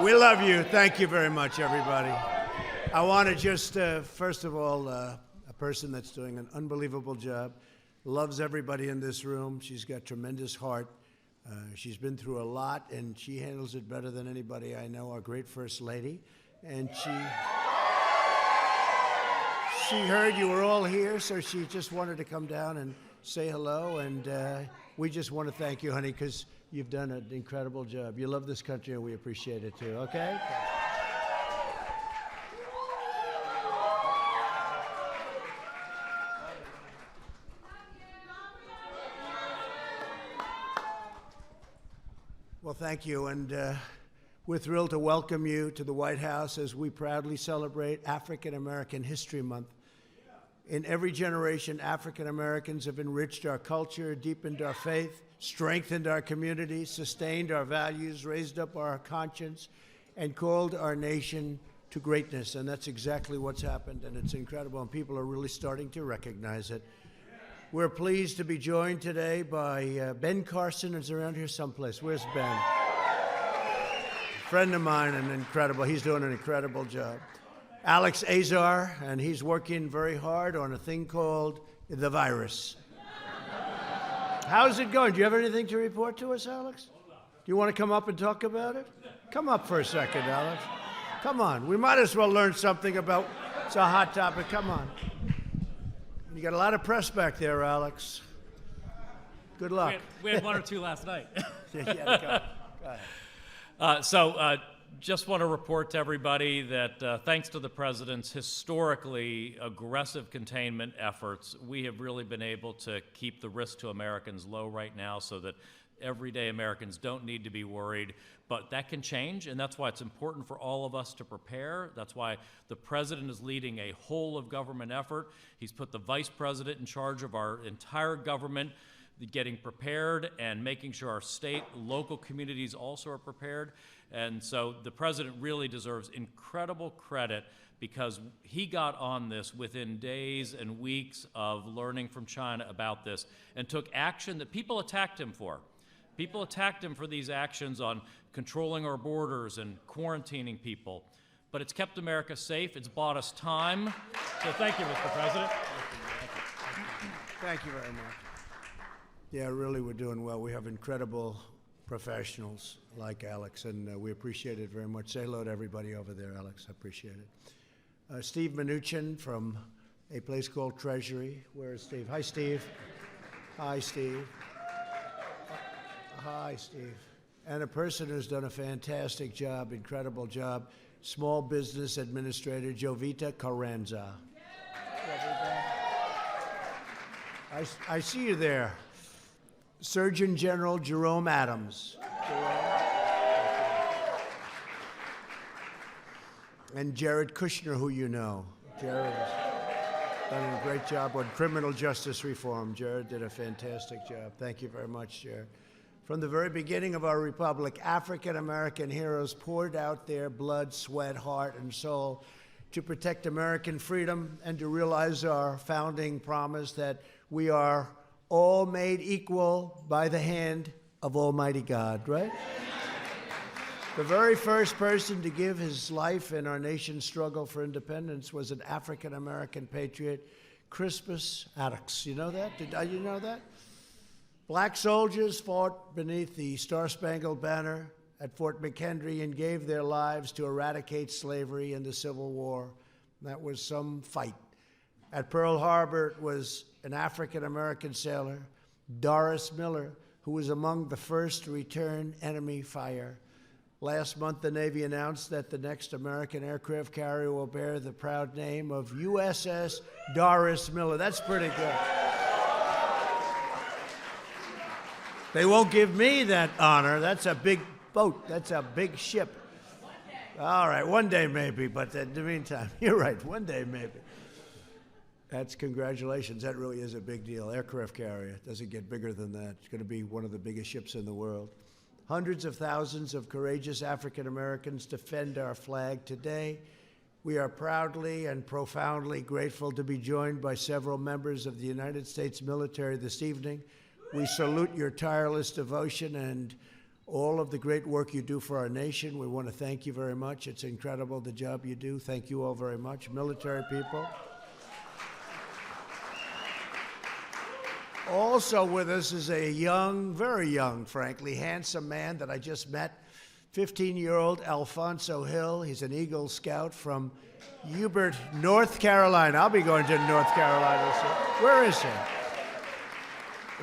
We love you. Thank you very much, everybody. I want to just, first of all, a person that's doing an unbelievable job, loves everybody in this room. She's got tremendous heart. She's been through a lot, and she handles it better than anybody I know, our great First Lady. And she heard you were all here, so she just wanted to come down and say hello. And we just want to thank you, honey, because you've done an incredible job. You love this country, and we appreciate it, too, okay? Well, thank you, and we're thrilled to welcome you to the White House as we proudly celebrate African American History Month. In every generation, African Americans have enriched our culture, deepened our faith, strengthened our communities, sustained our values, raised up our conscience, and called our nation to greatness. And that's exactly what's happened, and it's incredible, and people are really starting to recognize it. We're pleased to be joined today by Ben Carson, is around here someplace. Where's Ben? Friend of mine, and incredible. He's doing an incredible job. Alex Azar, and he's working very hard on a thing called the virus. How's it going? Do you have anything to report to us, Alex? Do you want to come up and talk about it? Come up for a second, Alex. Come on. We might as well learn something about, it's a hot topic. Come on. You got a lot of press back there, Alex. Good luck. We had one or two last night. Go ahead. Just want to report to everybody that thanks to the President's historically aggressive containment efforts, we have really been able to keep the risk to Americans low right now so that everyday Americans don't need to be worried. But that can change, and that's why it's important for all of us to prepare. That's why the President is leading a whole-of-government effort. He's put the Vice President in charge of our entire government, getting prepared and making sure our state, local communities also are prepared. And so the President really deserves incredible credit because he got on this within days and weeks of learning from China about this and took action that people attacked him for. People attacked him for these actions on controlling our borders and quarantining people. But it's kept America safe. It's bought us time. So thank you, Mr. President. Thank you very much. Yeah, really, we're doing well. We have incredible professionals like Alex, and we appreciate it very much. Say hello to everybody over there, Alex. I appreciate it. Steve Mnuchin from a place called Treasury. Where is Steve? Hi, Steve. Hi, Steve. Hi, Steve. And a person who's done a fantastic job, incredible job, Small Business Administrator Jovita Carranza. I see you there. Surgeon General Jerome Adams. And Jared Kushner, who you know. Jared has done a great job on criminal justice reform. Jared did a fantastic job. Thank you very much, Jared. From the very beginning of our republic, African-American heroes poured out their blood, sweat, heart, and soul to protect American freedom and to realize our founding promise that we are all made equal by the hand of Almighty God, right? The very first person to give his life in our nation's struggle for independence was an African-American patriot, Crispus Attucks. You know that? Did you know that? Black soldiers fought beneath the Star-Spangled Banner at Fort McHenry and gave their lives to eradicate slavery in the Civil War. That was some fight. At Pearl Harbor, it was an African-American sailor, Doris Miller, who was among the first to return enemy fire. Last month, the Navy announced that the next American aircraft carrier will bear the proud name of USS Doris Miller. That's pretty good. They won't give me that honor. That's a big boat. That's a big ship. All right, one day maybe, but in the meantime, you're right, one day maybe. That's congratulations. That really is a big deal. Aircraft carrier doesn't get bigger than that. It's going to be one of the biggest ships in the world. Hundreds of thousands of courageous African Americans defend our flag today. We are proudly and profoundly grateful to be joined by several members of the United States military this evening. We salute your tireless devotion and all of the great work you do for our nation. We want to thank you very much. It's incredible the job you do. Thank you all very much. Military people. Also with us is a young, very young, frankly, handsome man that I just met, 15-year-old Alfonso Hill. He's an Eagle Scout from Hubert, North Carolina. I'll be going to North Carolina soon. Where is he?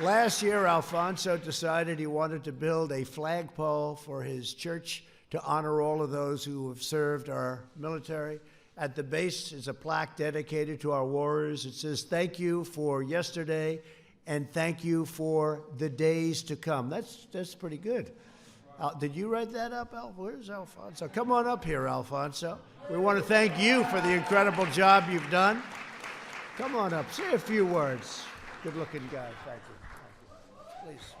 Last year, Alfonso decided he wanted to build a flagpole for his church to honor all of those who have served our military. At the base is a plaque dedicated to our warriors. It says, "Thank you for yesterday, and thank you for the days to come." That's pretty good. Did you write that up, Al? Where's Alfonso? Come on up here, Alfonso. We want to thank you for the incredible job you've done. Come on up. Say a few words. Good-looking guy. Thank you. Please.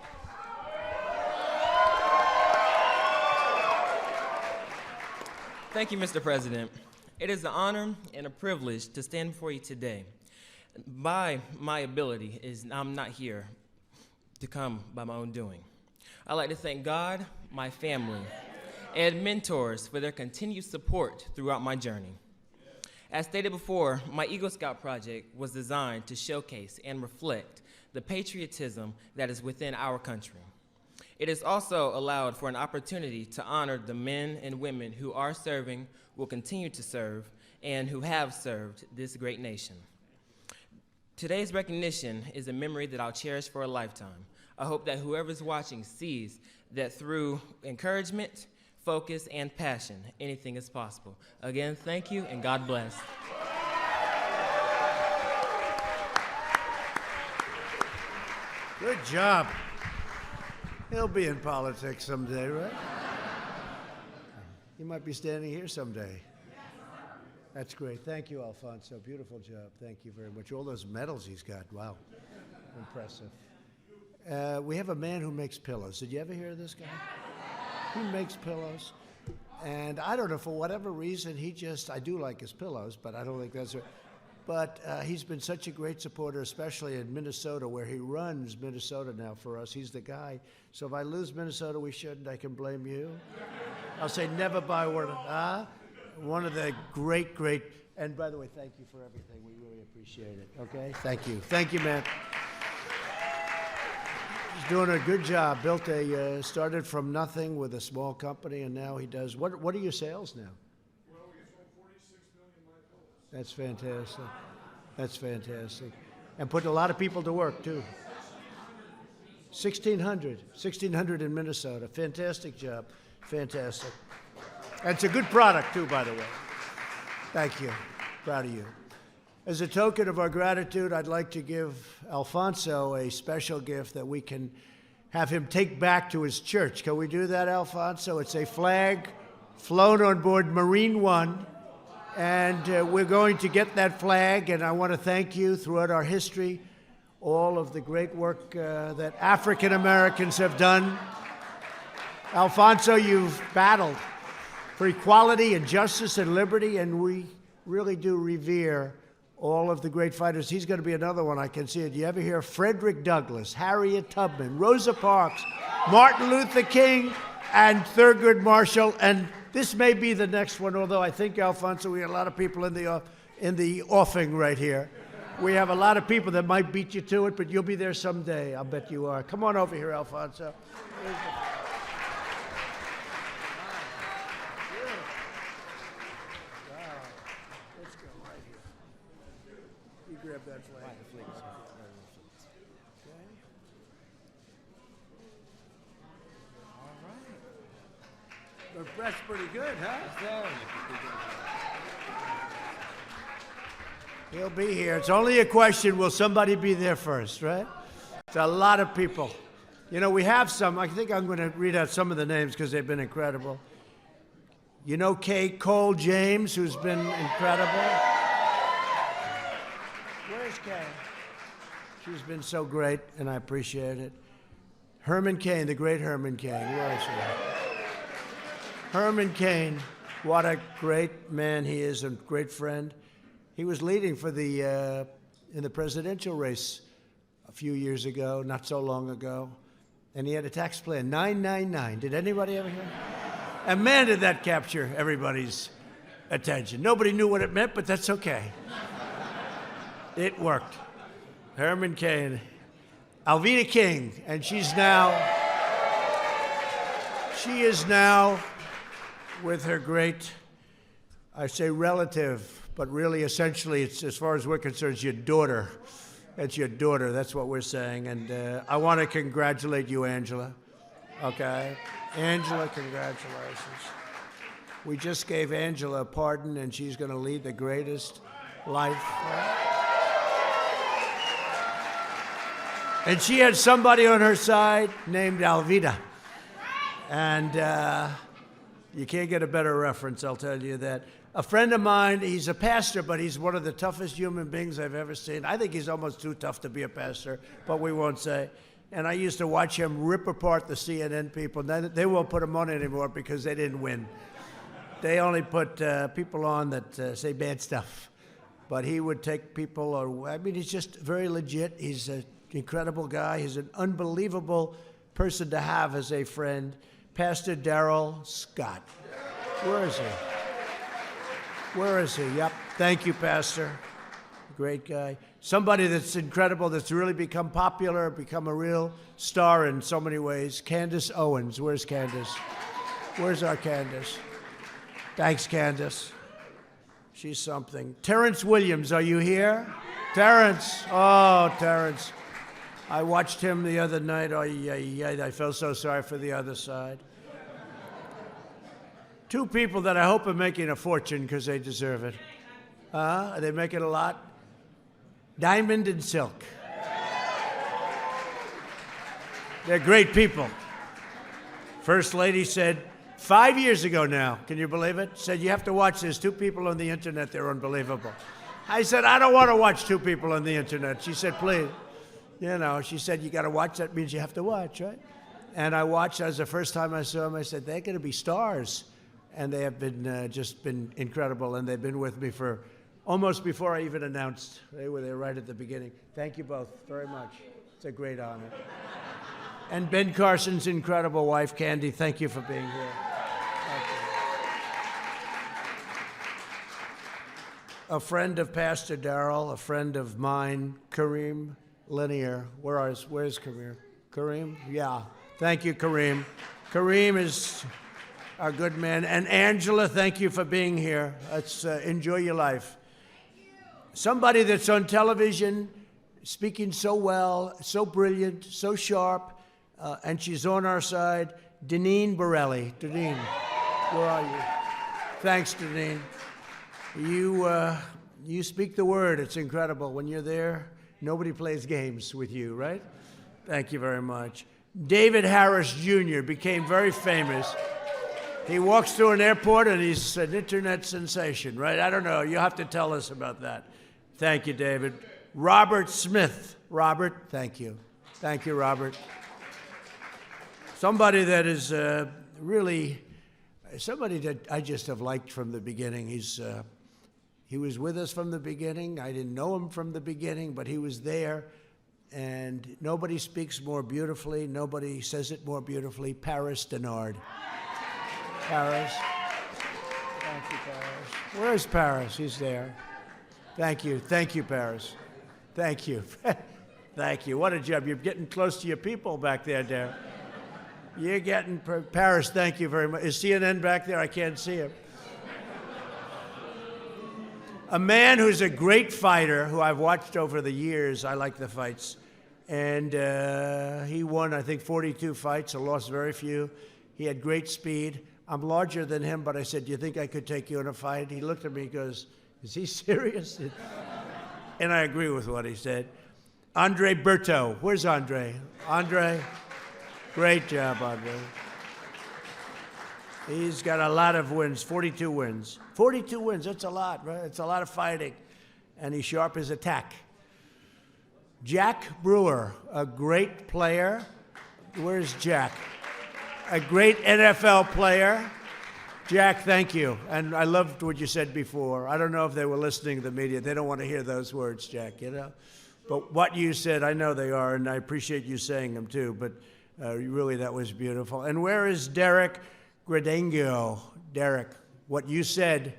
Thank you, Mr. President. It is an honor and a privilege to stand before you today. By my ability, I'm not here to come by my own doing. I'd like to thank God, my family, and mentors for their continued support throughout my journey. As stated before, my Eagle Scout project was designed to showcase and reflect the patriotism that is within our country. It has also allowed for an opportunity to honor the men and women who are serving, will continue to serve, and who have served this great nation. Today's recognition is a memory that I'll cherish for a lifetime. I hope that whoever's watching sees that through encouragement, focus, and passion, anything is possible. Again, thank you, and God bless. Good job. He'll be in politics someday, right? He might be standing here someday. That's great. Thank you, Alfonso. Beautiful job. Thank you very much. All those medals he's got. Wow. Impressive. We have a man who makes pillows. Did you ever hear of this guy? He makes pillows. And I don't know, for whatever reason, I do like his pillows, but I don't think that's right. But he's been such a great supporter, especially in Minnesota, where he runs Minnesota now for us. He's the guy. So if I lose Minnesota, we shouldn't. I can blame you. I'll say never buy one of the great, and by the way, thank you for everything. We really appreciate it, okay? Thank you. Thank you, man. He's doing a good job. Started from nothing with a small company, and now he does, what are your sales now? Well, we sold 46 million My Pillows. That's fantastic. That's fantastic. And put a lot of people to work, too. 1,600 in Minnesota. Fantastic job. Fantastic. And it's a good product, too, by the way. Thank you. Proud of you. As a token of our gratitude, I'd like to give Alfonso a special gift that we can have him take back to his church. Can we do that, Alfonso? It's a flag flown on board Marine One. And we're going to get that flag, and I want to thank you throughout our history, all of the great work that African Americans have done. Alfonso, you've battled for equality and justice and liberty, and we really do revere all of the great fighters. He's going to be another one, I can see it. You ever hear Frederick Douglass, Harriet Tubman, Rosa Parks, Martin Luther King, and Thurgood Marshall, and this may be the next one, although I think, Alfonso, we got a lot of people in the offing right here. We have a lot of people that might beat you to it, but you'll be there someday. I'll bet you are. Come on over here, Alfonso. Let's go right here. You grab that flag. Okay. That's pretty good, huh? He'll be here. It's only a question, will somebody be there first, right? It's a lot of people. You know, we have some. I think I'm going to read out some of the names because they've been incredible. You know Kay Cole James, who's been incredible? Where's Kay? She's been so great, and I appreciate it. Herman Cain, the great Herman Cain. Where is she? Herman Cain, what a great man he is and great friend. He was leading for in the presidential race a few years ago, not so long ago. And he had a tax plan, 999. Did anybody ever hear? And man, did that capture everybody's attention. Nobody knew what it meant, but that's okay. It worked. Herman Cain. Alveda King, and she is now with her great, I say relative, but really essentially, it's, as far as we're concerned, it's your daughter. It's your daughter, that's what we're saying. And I want to congratulate you, Angela. Okay? Angela, congratulations. We just gave Angela a pardon, and she's going to lead the greatest life. And she had somebody on her side named Alveda. And you can't get a better reference, I'll tell you that. A friend of mine, he's a pastor, but he's one of the toughest human beings I've ever seen. I think he's almost too tough to be a pastor, but we won't say. And I used to watch him rip apart the CNN people. They won't put him on anymore because they didn't win. They only put people on that say bad stuff. But he would take people, he's just very legit. He's an incredible guy. He's an unbelievable person to have as a friend. Pastor Darrell Scott. Where is he? Where is he? Yep. Thank you, Pastor. Great guy. Somebody that's incredible, that's really become popular, become a real star in so many ways. Candace Owens. Where's Candace? Where's our Candace? Thanks, Candace. She's something. Terrence Williams, are you here? Terrence. Oh, Terrence. I watched him the other night. Oh, I felt so sorry for the other side. Two people that I hope are making a fortune because they deserve it. Are they making a lot? Diamond and Silk. They're great people. First Lady said 5 years ago now, can you believe it? Said, you have to watch this. Two people on the internet, they're unbelievable. I said, I don't want to watch two people on the internet. She said, please. You know, she said, you got to watch. That means you have to watch, right? And I watched. That was the first time I saw them. I said, they're going to be stars. And they have been just been incredible. And they've been with me for almost before I even announced. They were there right at the beginning. Thank you both very much. It's a great honor. And Ben Carson's incredible wife, Candy, thank you for being here. Thank you. A friend of Pastor Darrell, a friend of mine, Kareem Linear. Where's Kareem? Kareem? Yeah. Thank you, Kareem. Kareem is our good man. And Angela, thank you for being here. Let's enjoy your life. Somebody that's on television, speaking so well, so brilliant, so sharp, and she's on our side, Deneen Borelli. Deneen, where are you? Thanks, Deneen. You speak the word. It's incredible. When you're there, nobody plays games with you, right? Thank you very much. David Harris Jr. became very famous. He walks through an airport and he's an internet sensation, right? I don't know. You'll have to tell us about that. Thank you, David. Robert Smith. Robert, thank you. Thank you, Robert. Somebody that is really, somebody that I just have liked from the beginning. He was with us from the beginning. I didn't know him from the beginning, but he was there. And nobody speaks more beautifully. Nobody says it more beautifully. Paris Denard. Paris. Thank you, Paris. Where's Paris? He's there. Thank you. Thank you, Paris. Thank you. Thank you. What a job. You're getting close to your people back there, Darren. You're getting, Paris, thank you very much. Is CNN back there? I can't see him. A man who's a great fighter, who I've watched over the years. I like the fights. And he won, I think, 42 fights and lost very few. He had great speed. I'm larger than him, but I said, do you think I could take you in a fight? He looked at me and goes, is he serious? And I agree with what he said. Andre Berto. Where's Andre? Andre, great job, Andre. He's got a lot of wins, 42 wins. 42 wins, that's a lot, right? It's a lot of fighting. And he's sharp as a tack. Jack Brewer, a great player. Where's Jack? A great NFL player. Jack, thank you. And I loved what you said before. I don't know if they were listening to the media. They don't want to hear those words, Jack, you know? But what you said, I know they are, and I appreciate you saying them too. But Really, that was beautiful. And where is Derek Gradengio? Derek, what you said,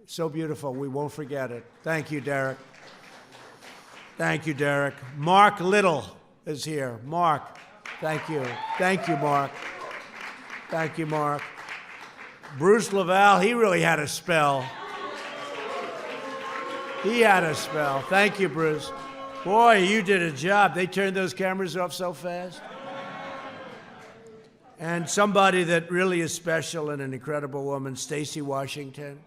so beautiful. We won't forget it. Thank you, Derek. Thank you, Derek. Mark Little is here. Mark, thank you. Thank you, Mark. Thank you, Mark. Bruce Laval, he really had a spell. He had a spell. Thank you, Bruce. Boy, you did a job. They turned those cameras off so fast. And somebody that really is special and an incredible woman, Stacy Washington.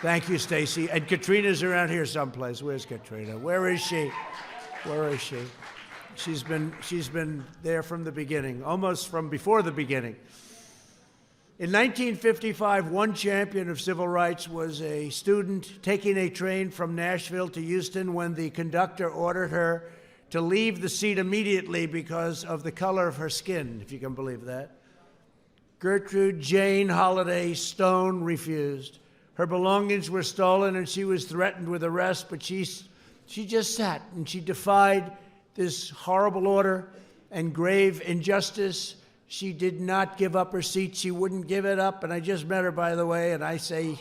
Thank you, Stacy. And Katrina's around here someplace. Where's Katrina? Where is she? Where is she? She's been there from the beginning, almost from before the beginning. In 1955, one champion of civil rights was a student taking a train from Nashville to Houston when the conductor ordered her to leave the seat immediately because of the color of her skin, if you can believe that. Gertrude Jane Holliday Stone refused. Her belongings were stolen and she was threatened with arrest, but she just sat and she defied this horrible order and grave injustice. She did not give up her seat. She wouldn't give it up. And I just met her, by the way, and I say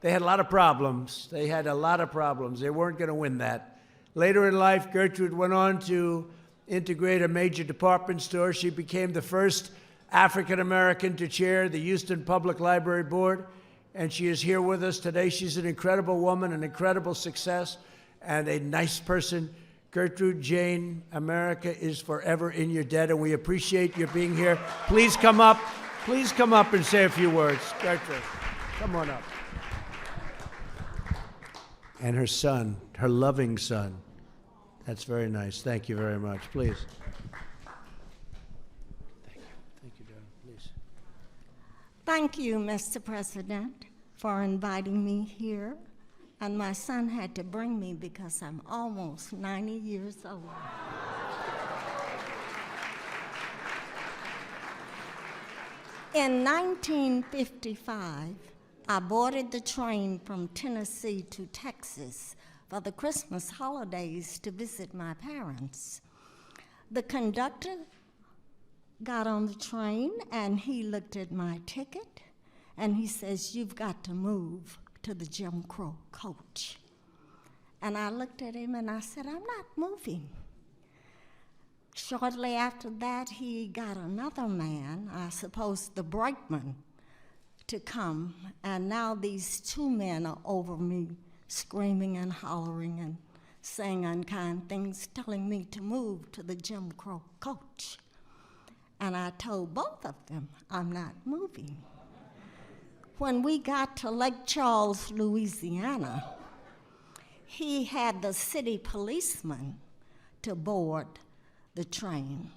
they had a lot of problems. They had a lot of problems. They weren't going to win that. Later in life, Gertrude went on to integrate a major department store. She became the first African American to chair the Houston Public Library Board, and she is here with us today. She's an incredible woman, an incredible success, and a nice person. Gertrude Jane, America is forever in your debt, and we appreciate your being here. Please come up. Please come up and say a few words. Gertrude, come on up. And her son, her loving son. That's very nice. Thank you very much. Please. Thank you. Thank you, darling. Please. Thank you, Mr. President, for inviting me here. And my son had to bring me because I'm almost 90 years old. In 1955, I boarded the train from Tennessee to Texas for the Christmas holidays to visit my parents. The conductor got on the train and he looked at my ticket and he says, "You've got to move to the Jim Crow coach." And I looked at him and I said, "I'm not moving." Shortly after that, he got another man, I suppose the brakeman, to come, and now these two men are over me, screaming and hollering and saying unkind things, telling me to move to the Jim Crow coach. And I told both of them, I'm not moving. When we got to Lake Charles, Louisiana, he had the city policeman to board the train.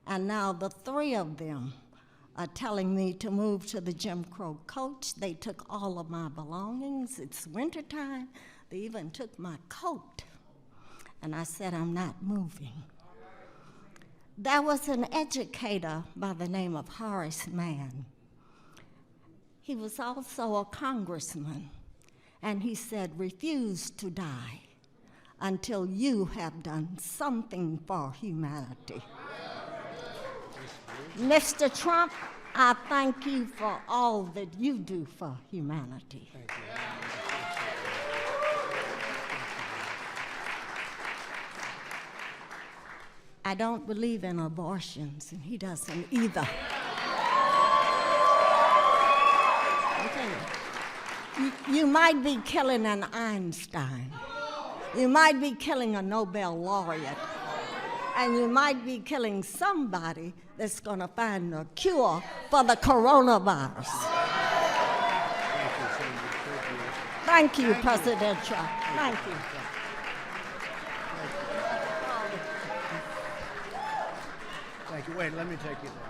And now the three of them are telling me to move to the Jim Crow coach. They took all of my belongings. It's wintertime. They even took my coat. And I said, I'm not moving. There was an educator by the name of Horace Mann. He was also a congressman, and he said, refuse to die until you have done something for humanity. Mr. Trump, I thank you for all that you do for humanity. Thank you. I don't believe in abortions, and he doesn't either. You might be killing an Einstein. You might be killing a Nobel laureate. And you might be killing somebody that's going to find a cure for the coronavirus. Thank you, President Trump. Thank you. Thank you. Wait, let me take you there.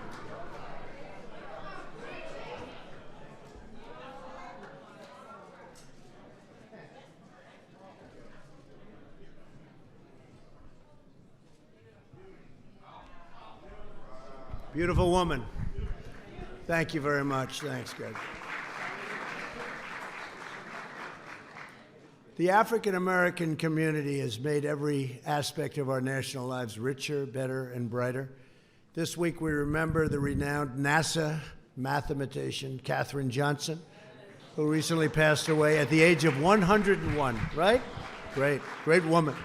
Beautiful woman. Thank you very much. Thanks, Greg. The African American community has made every aspect of our national lives richer, better, and brighter. This week we remember the renowned NASA mathematician Katherine Johnson, who recently passed away at the age of 101, right? Great woman.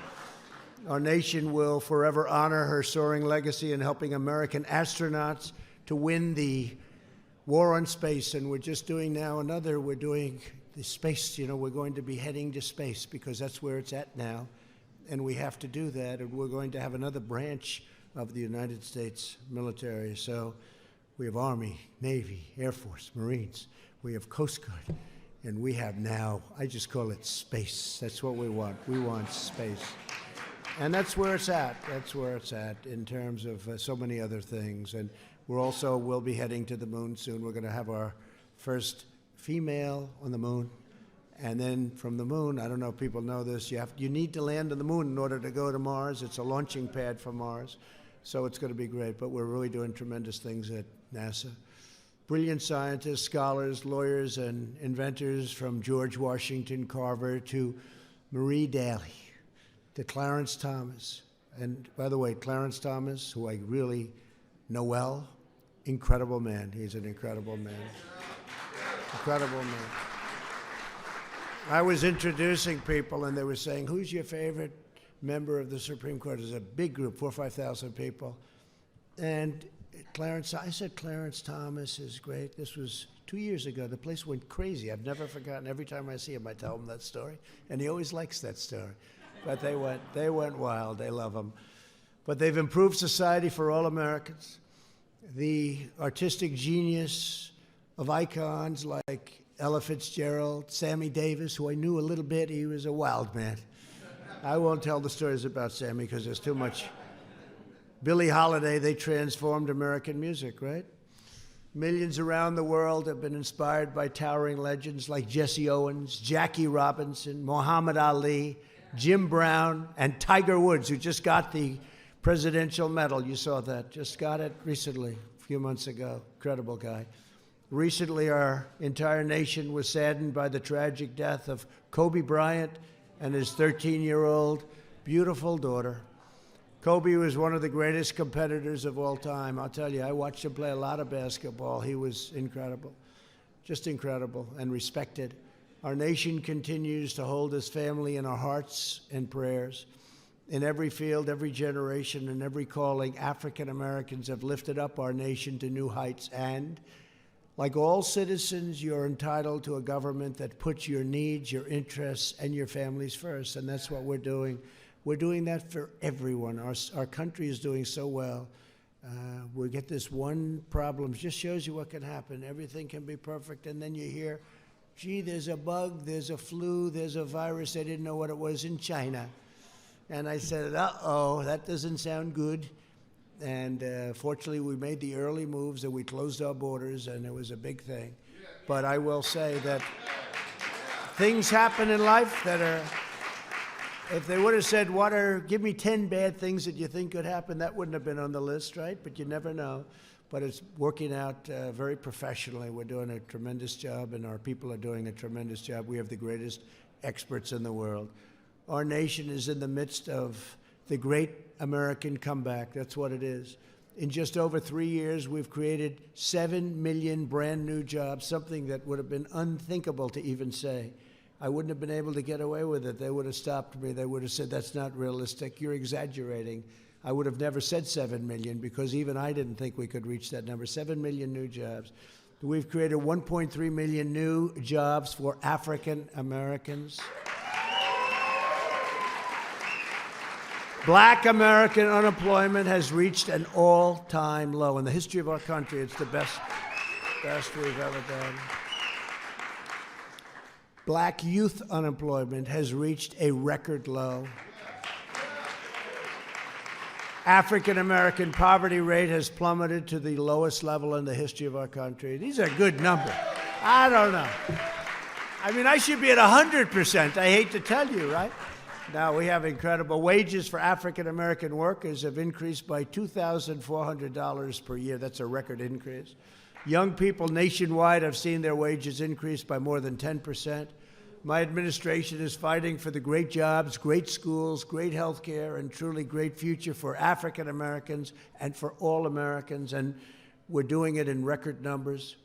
Our nation will forever honor her soaring legacy in helping American astronauts to win the war on space. And we're just doing now another, we're doing the space, we're going to be heading to space because that's where it's at now. And we have to do that. And we're going to have another branch of the United States military. So we have Army, Navy, Air Force, Marines. We have Coast Guard. And we have now, I just call it space. That's what we want. We want space. And that's where it's at. That's where it's at in terms of so many other things. And we'll be heading to the moon soon. We're going to have our first female on the moon. And then from the moon, I don't know if people know this, you need to land on the moon in order to go to Mars. It's a launching pad for Mars. So it's going to be great. But we're really doing tremendous things at NASA. Brilliant scientists, scholars, lawyers, and inventors from George Washington Carver to Marie Daly, to Clarence Thomas. And by the way, Clarence Thomas, who I really know well, incredible man. He's an incredible man. Incredible man. I was introducing people, and they were saying, who's your favorite member of the Supreme Court? There's a big group, 4,000 or 5,000 people. And I said Clarence Thomas is great. This was 2 years ago. The place went crazy. I've never forgotten. Every time I see him, I tell him that story. And he always likes that story. But they went wild. They love him. But they've improved society for all Americans. The artistic genius of icons like Ella Fitzgerald, Sammy Davis, who I knew a little bit. He was a wild man. I won't tell the stories about Sammy because there's too much. Billie Holiday, they transformed American music, right? Millions around the world have been inspired by towering legends like Jesse Owens, Jackie Robinson, Muhammad Ali, Jim Brown, and Tiger Woods, who just got the presidential medal. You saw that. Just got it recently, a few months ago. Incredible guy. Recently, our entire nation was saddened by the tragic death of Kobe Bryant and his 13-year-old beautiful daughter. Kobe was one of the greatest competitors of all time. I'll tell you, I watched him play a lot of basketball. He was incredible, just incredible and respected. Our nation continues to hold his family in our hearts and prayers. In every field, every generation, and every calling, African Americans have lifted up our nation to new heights. And like all citizens, you're entitled to a government that puts your needs, your interests, and your families first. And that's what we're doing. We're doing that for everyone. Our country is doing so well. We get this one problem. It just shows you what can happen. Everything can be perfect, and then you hear, gee, there's a bug, there's a flu, there's a virus. They didn't know what it was in China. And I said, uh-oh, that doesn't sound good. And fortunately, we made the early moves, and we closed our borders, and it was a big thing. But I will say that things happen in life that are... If they would have said, give me 10 bad things that you think could happen, that wouldn't have been on the list, right? But you never know. But it's working out very professionally. We're doing a tremendous job, and our people are doing a tremendous job. We have the greatest experts in the world. Our nation is in the midst of the great American comeback. That's what it is. In just over 3 years, we've created 7 million brand new jobs, something that would have been unthinkable to even say. I wouldn't have been able to get away with it. They would have stopped me. They would have said, that's not realistic. You're exaggerating. I would have never said 7 million because even I didn't think we could reach that number. 7 million new jobs. We've created 1.3 million new jobs for African Americans. Black American unemployment has reached an all-time low. In the history of our country, it's the best we've ever done. Black youth unemployment has reached a record low. African American poverty rate has plummeted to the lowest level in the history of our country. These are good numbers. I don't know. I mean, I should be at 100%. I hate to tell you, right? Now, we have incredible wages for African American workers have increased by $2,400 per year. That's a record increase. Young people nationwide have seen their wages increase by more than 10%. My administration is fighting for the great jobs, great schools, great health care, and truly great future for African Americans and for all Americans, and we're doing it in record numbers.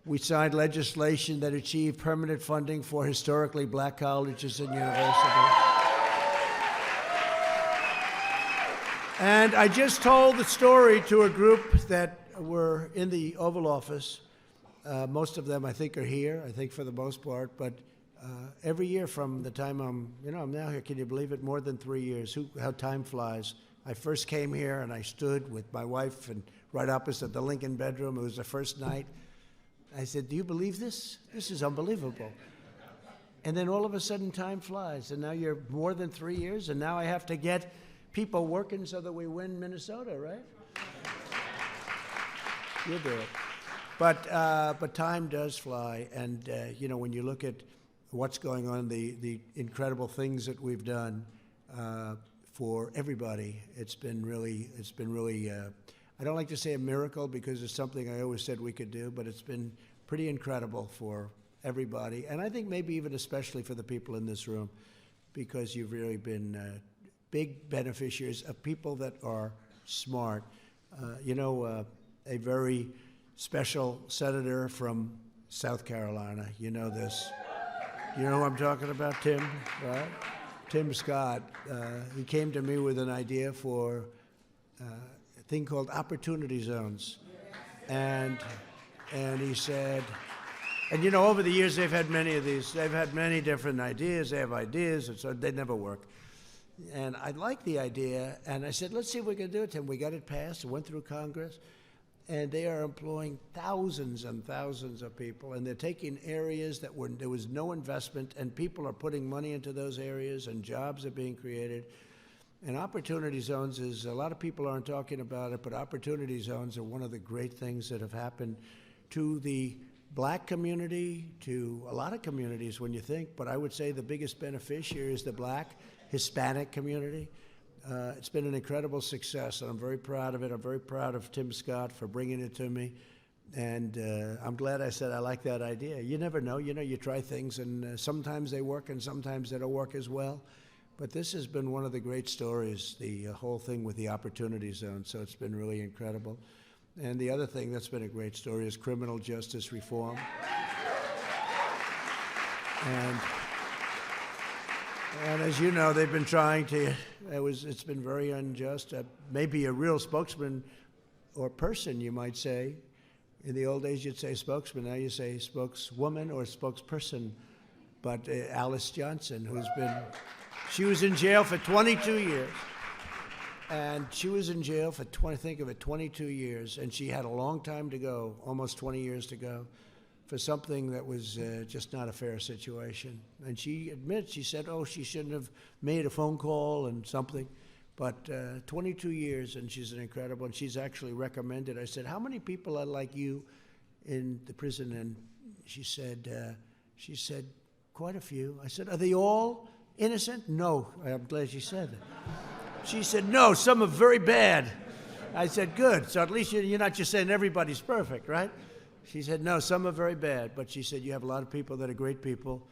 We signed legislation that achieved permanent funding for historically black colleges and universities. And I just told the story to a group that were in the Oval Office. Most of them, I think, are here, I think for the most part, but every year from the time I'm now here, can you believe it? More than 3 years. How time flies. I first came here and I stood with my wife and right opposite the Lincoln bedroom. It was the first night. I said, do you believe this? This is unbelievable. And then all of a sudden time flies, and now you're more than 3 years, and now I have to get people working so that we win Minnesota, right? You'll do it. But time does fly, and when you look at what's going on, the incredible things that we've done for everybody, it's been really. I don't like to say a miracle because it's something I always said we could do, but it's been pretty incredible for everybody, and I think maybe even especially for the people in this room, because you've really been big beneficiaries of people that are smart. A very special senator from South Carolina, you know this. You know who I'm talking about, Tim, right? Tim Scott. He came to me with an idea for a thing called opportunity zones. And he said, and over the years they've had many of these. They've had many different ideas. They have ideas, and so they never work. And I liked the idea, and I said, let's see if we can do it, Tim. We got it passed. It went through Congress. And they are employing thousands and thousands of people, and they're taking areas that there was no investment, and people are putting money into those areas, and jobs are being created. And opportunity zones is, a lot of people aren't talking about it, but opportunity zones are one of the great things that have happened to the black community, to a lot of communities when you think, but I would say the biggest beneficiary is the black Hispanic community. It's been an incredible success, and I'm very proud of it. I'm very proud of Tim Scott for bringing it to me, and I'm glad I said I like that idea. You never know. You try things, and sometimes they work, and sometimes they don't work as well. But this has been one of the great stories, the whole thing with the Opportunity Zone, so it's been really incredible. And the other thing that's been a great story is criminal justice reform. And as you know, they've been trying to, it's been very unjust. Maybe a real spokesman or person, you might say. In the old days, you'd say spokesman. Now you say spokeswoman or spokesperson. But Alice Johnson, she was in jail for 22 years. And she was in jail for 22 years. And she had a long time to go, almost 20 years to go, for something that was just not a fair situation. And she admits, she said, she shouldn't have made a phone call and something. But 22 years, and she's an incredible, and she's actually recommended. I said, how many people are like you in the prison? And she said, quite a few. I said, are they all innocent? No. I'm glad she said that. She said, no, some are very bad. I said, good. So at least you're not just saying everybody's perfect, right? She said, no, some are very bad, but she said you have a lot of people that are great people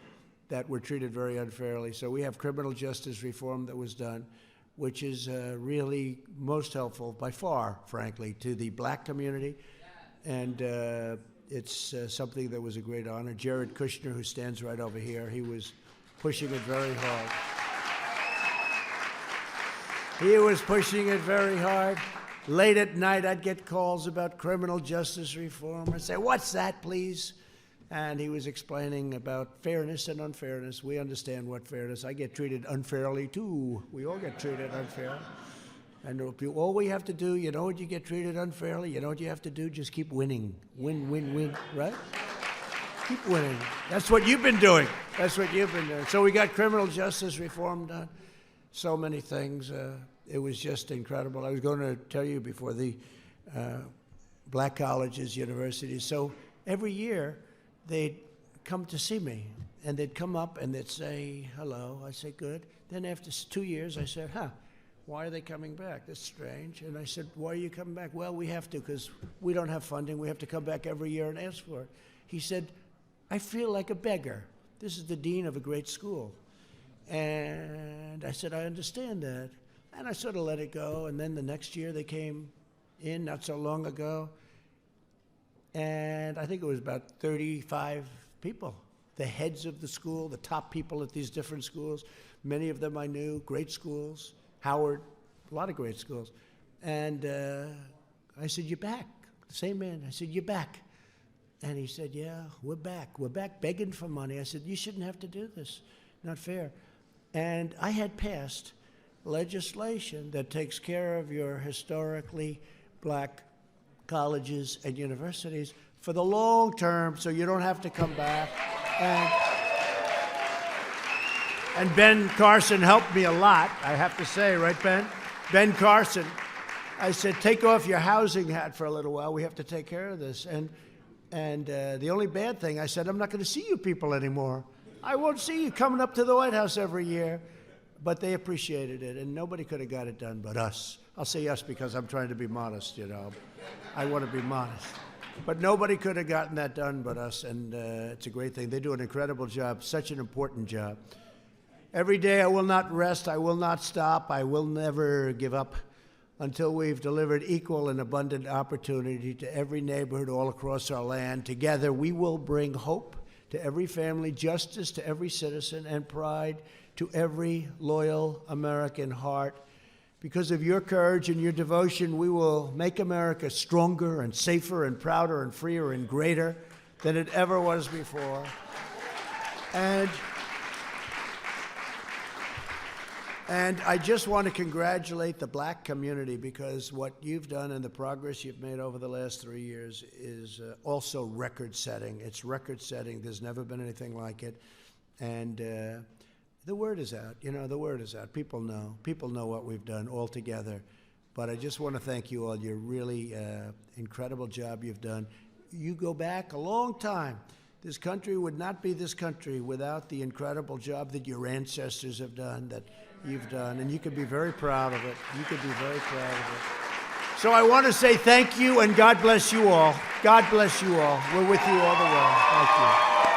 that were treated very unfairly. So we have criminal justice reform that was done, which is really most helpful by far, frankly, to the black community. And it's something that was a great honor. Jared Kushner, who stands right over here, he was pushing it very hard. He was pushing it very hard. Late at night, I'd get calls about criminal justice reform. I'd say, what's that, please? And he was explaining about fairness and unfairness. We understand what fairness. I get treated unfairly, too. We all get treated unfairly. And all we have to do, you know what you get treated unfairly? You know what you have to do? Just keep winning. Win, win, win, right? Keep winning. That's what you've been doing. That's what you've been doing. So we got criminal justice reform done. So many things. It was just incredible. I was going to tell you before, the black colleges, universities. So every year they'd come to see me, and they'd come up and they'd say, hello. I say, good. Then after 2 years, I said, why are they coming back? That's strange. And I said, why are you coming back? Well, we have to because we don't have funding. We have to come back every year and ask for it. He said, I feel like a beggar. This is the dean of a great school. And I said, I understand that. And I sort of let it go. And then the next year they came in, not so long ago. And I think it was about 35 people, the heads of the school, the top people at these different schools. Many of them I knew, great schools, Howard, a lot of great schools. And I said, you're back. The same man. I said, you're back. And he said, yeah, we're back. We're back begging for money. I said, you shouldn't have to do this. Not fair. And I had passed legislation that takes care of your historically black colleges and universities for the long term, so you don't have to come back. And Ben Carson helped me a lot, I have to say, right, Ben? Ben Carson, I said, take off your housing hat for a little while. We have to take care of this. And the only bad thing, I said, I'm not going to see you people anymore. I won't see you coming up to the White House every year. But they appreciated it, and nobody could have got it done but us. I'll say us because I'm trying to be modest, you know. I want to be modest. But nobody could have gotten that done but us, and it's a great thing. They do an incredible job, such an important job. Every day I will not rest, I will not stop, I will never give up until we've delivered equal and abundant opportunity to every neighborhood all across our land. Together we will bring hope to every family, justice to every citizen, and pride to every loyal American heart. Because of your courage and your devotion, we will make America stronger and safer and prouder and freer and greater than it ever was before. And I just want to congratulate the black community, because what you've done and the progress you've made over the last 3 years is also record-setting. It's record-setting. There's never been anything like it. And the word is out. You know, the word is out. People know. People know what we've done all together. But I just want to thank you all. You're really incredible job you've done. You go back a long time. This country would not be this country without the incredible job that your ancestors have done, that you've done, and you could be very proud of it. You could be very proud of it. So I want to say thank you, and God bless you all. God bless you all. We're with you all the way. Thank you.